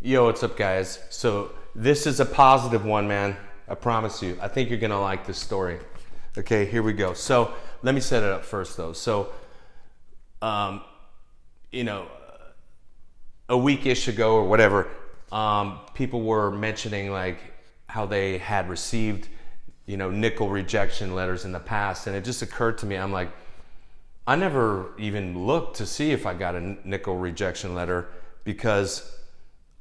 Yo, what's up, guys? So this is a positive one, man. I promise you. I think you're gonna like this story. Okay, here we go. So let me set it up first, though. So, um, you know, a week-ish ago or whatever, people were mentioning like how they had received, nickel rejection letters in the past, and it just occurred to me. I'm like, I never even looked to see if I got a nickel rejection letter because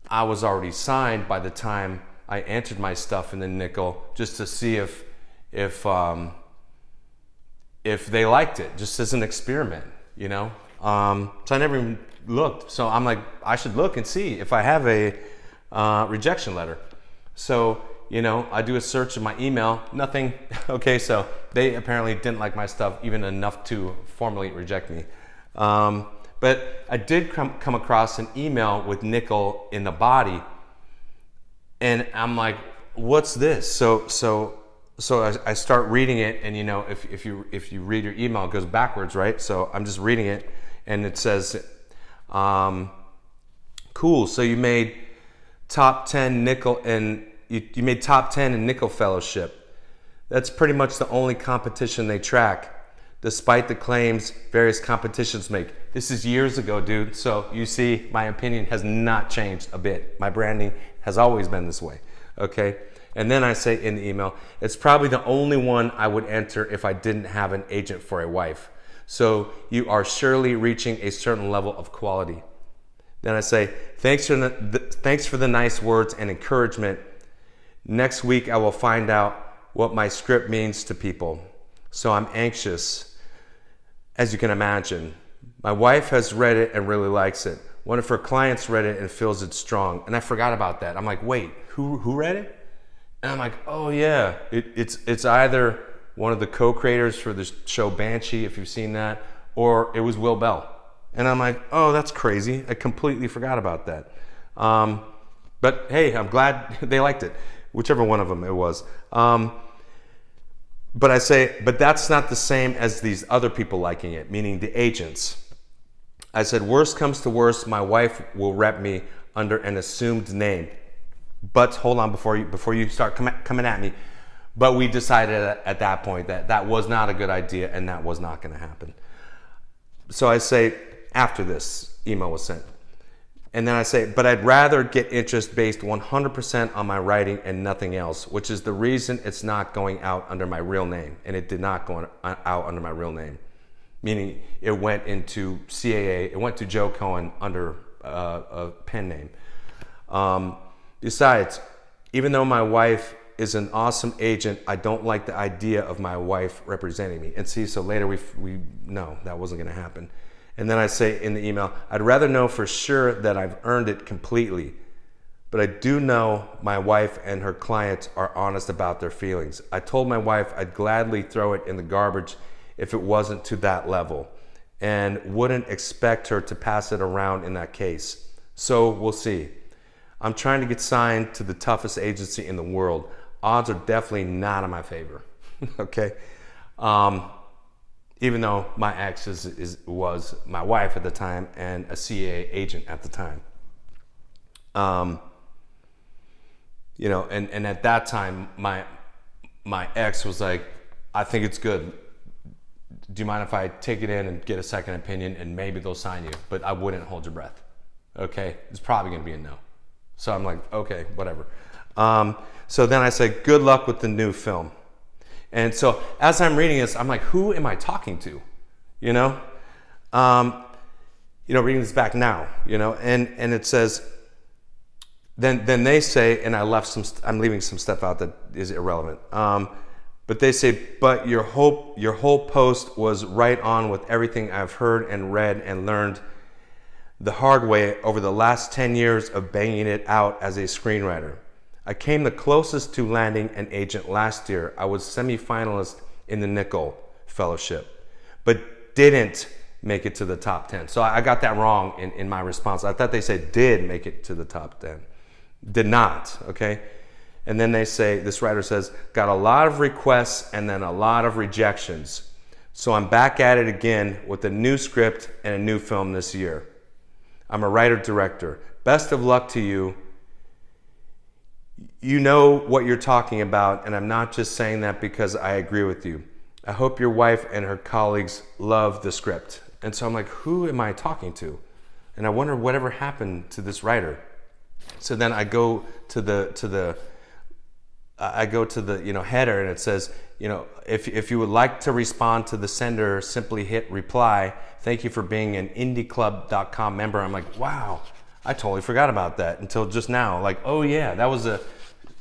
I was already signed by the time I entered my stuff in the nickel, just to see if they liked it, just as an experiment, So I never even looked. So I'm like, I should look and see if I have a rejection letter. So I do a search in my email, nothing. Okay, so they apparently didn't like my stuff even enough to formally reject me. But I did come across an email with nickel in the body, and I'm like, "What's this?" So I start reading it, and if you read your email, it goes backwards, right? So I'm just reading it, and it says, "Cool. So you made top 10 nickel, and you made top 10 in nickel fellowship. That's pretty much the only competition they track, despite the claims various competitions make." This is years ago, dude. So you see, my opinion has not changed a bit. My branding has always been this way, okay? And then I say in the email, it's probably the only one I would enter if I didn't have an agent for a wife. So you are surely reaching a certain level of quality. Then I say, thanks for the nice words and encouragement. Next week, I will find out what my script means to people. So I'm anxious, as you can imagine. My wife has read it and really likes it. One of her clients read it and feels it's strong. And I forgot about that. I'm like, wait, who read it? And I'm like, oh yeah, it's either one of the co-creators for the show Banshee, if you've seen that, or it was Will Bell. And I'm like, oh, that's crazy. I completely forgot about that. But hey, I'm glad they liked it, whichever one of them it was. But I say, but that's not the same as these other people liking it, meaning the agents. I said, worst comes to worst, my wife will rep me under an assumed name. But hold on, before you start coming at me. But we decided at that point that was not a good idea, and that was not going to happen. So I say, after this email was sent, and then I say, but I'd rather get interest based 100% on my writing and nothing else, which is the reason it's not going out under my real name. And it did not go out under my real name, meaning it went into CAA, it went to Joe Cohen under a pen name. Besides, even though my wife is an awesome agent, I don't like the idea of my wife representing me. And see, so later we know that wasn't going to happen. And then I say in the email, I'd rather know for sure that I've earned it completely. But I do know my wife and her clients are honest about their feelings. I told my wife I'd gladly throw it in the garbage if it wasn't to that level, and wouldn't expect her to pass it around in that case. So we'll see. I'm trying to get signed to the toughest agency in the world. Odds are definitely not in my favor. Okay? Even though my ex was my wife at the time and a CA agent at the time. And at that time, my ex was like, I think it's good. Do you mind if I take it in and get a second opinion, and maybe they'll sign you? But I wouldn't hold your breath. Okay? It's probably going to be a no. So I'm like, okay, whatever. So then I say, good luck with the new film. And so as I'm reading this, I'm like, who am I talking to? Reading this back now, and it says, then they say, and I'm leaving some stuff out that is irrelevant. But they say, but your whole post was right on with everything I've heard and read and learned the hard way over the last 10 years of banging it out as a screenwriter. I came the closest to landing an agent last year. I was semi-finalist in the Nickel Fellowship, but didn't make it to the top 10. So I got that wrong in my response. I thought they said did make it to the top 10. Did not, okay? And then they say, this writer says, got a lot of requests and then a lot of rejections. So I'm back at it again with a new script and a new film this year. I'm a writer-director. Best of luck to you. you know what you're talking about, and I'm not just saying that because I agree with you. I hope your wife and her colleagues love the script. And so I'm like, who am I talking to? And I wonder whatever happened to this writer. So then I go to the header, and it says, if you would like to respond to the sender, simply hit reply. Thank you for being an indieclub.com member. I'm like, wow, I totally forgot about that until just now. Like, oh yeah, that was a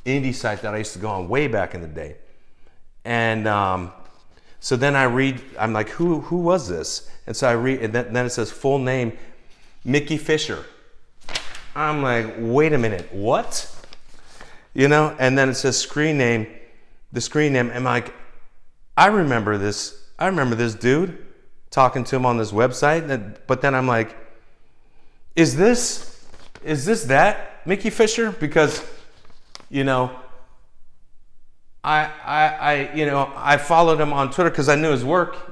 indie site that I used to go on way back in the day. And so then I read, I'm like, who was this? And so I read, and then it says full name, Mickey Fisher. I'm like, wait a minute, what? And then it says the screen name. I'm like, I remember this dude, talking to him on this website. But then I'm like, is this that Mickey Fisher? Because, I followed him on Twitter because I knew his work,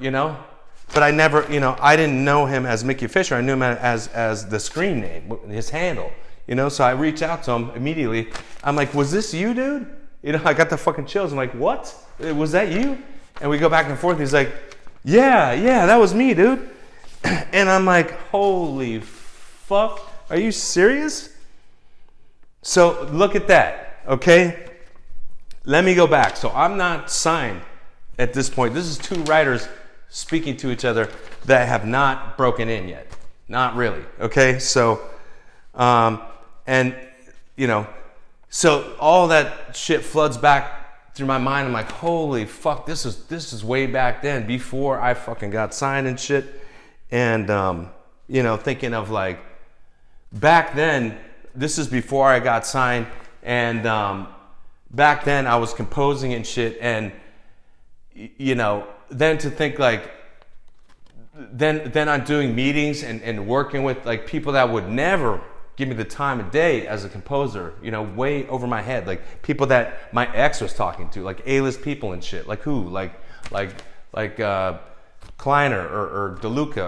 but I never, I didn't know him as Mickey Fisher. I knew him as the screen name, his handle, so I reached out to him immediately. I'm like, was this you, dude? I got the fucking chills. I'm like, what? Was that you? And we go back and forth. He's like, yeah, that was me, dude. And I'm like, holy fuck, are you serious? So look at that, okay? Let me go back. So I'm not signed at this point. This is two writers speaking to each other that have not broken in yet. Not really, okay? So, so all that shit floods back through my mind. I'm like, holy fuck, this is way back then, before I fucking got signed and shit. And, thinking of like, back then, this is before I got signed, and back then I was composing and shit, and then to think like, then I'm doing meetings and working with like people that would never give me the time of day as a composer, way over my head, like people that my ex was talking to, like A-list people and shit. Like who? Like Kleiner or DeLuca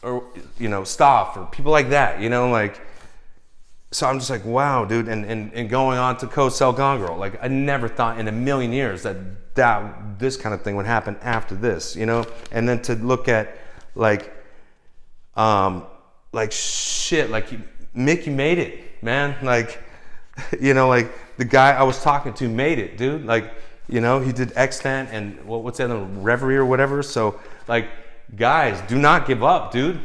or Stoff or people like that, like. So I'm just like, wow, dude, and going on to co-sell Gone Girl. Like, I never thought in a million years that this kind of thing would happen after this, And then to look at like shit, like Mickey made it, man. Like, like the guy I was talking to made it, dude. Like, he did Extant and what's the other one, Reverie or whatever. So like, guys, do not give up, dude.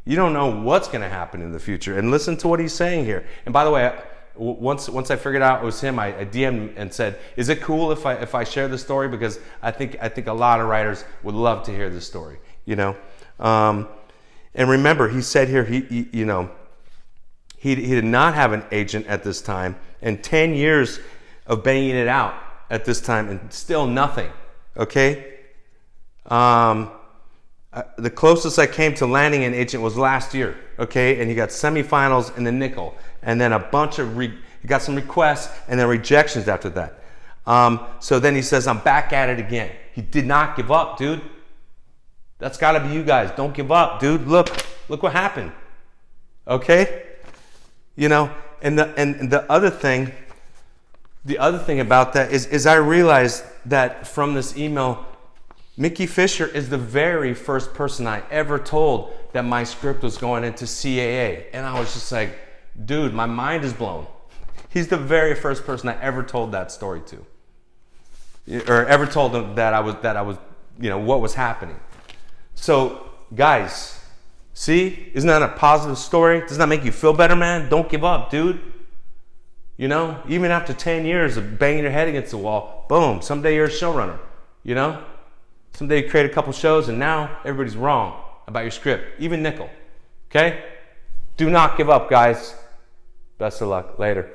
You don't know what's going to happen in the future. And listen to what he's saying here. And by the way, once I figured out it was him, I DM'd and said, "Is it cool if I share this story? Because I think a lot of writers would love to hear this story." And remember, he said here he did not have an agent at this time, and 10 years of banging it out at this time, and still nothing. Okay. The closest I came to landing an agent was last year, okay? And he got semifinals in the nickel, and then a bunch of he got some requests and then rejections after that. So then he says, I'm back at it again. He did not give up, dude. That's got to be you guys. Don't give up, dude. Look what happened, okay? And the other thing about that is I realized that from this email, Mickey Fisher is the very first person I ever told that my script was going into CAA. And I was just like, dude, my mind is blown. He's the very first person I ever told that story to. Or ever told him that I was, what was happening. So, guys, see? Isn't that a positive story? Doesn't that make you feel better, man? Don't give up, dude. Even after 10 years of banging your head against the wall, boom, someday you're a showrunner, Someday you create a couple shows and now everybody's wrong about your script, even Nickel, okay? Do not give up, guys. Best of luck. Later.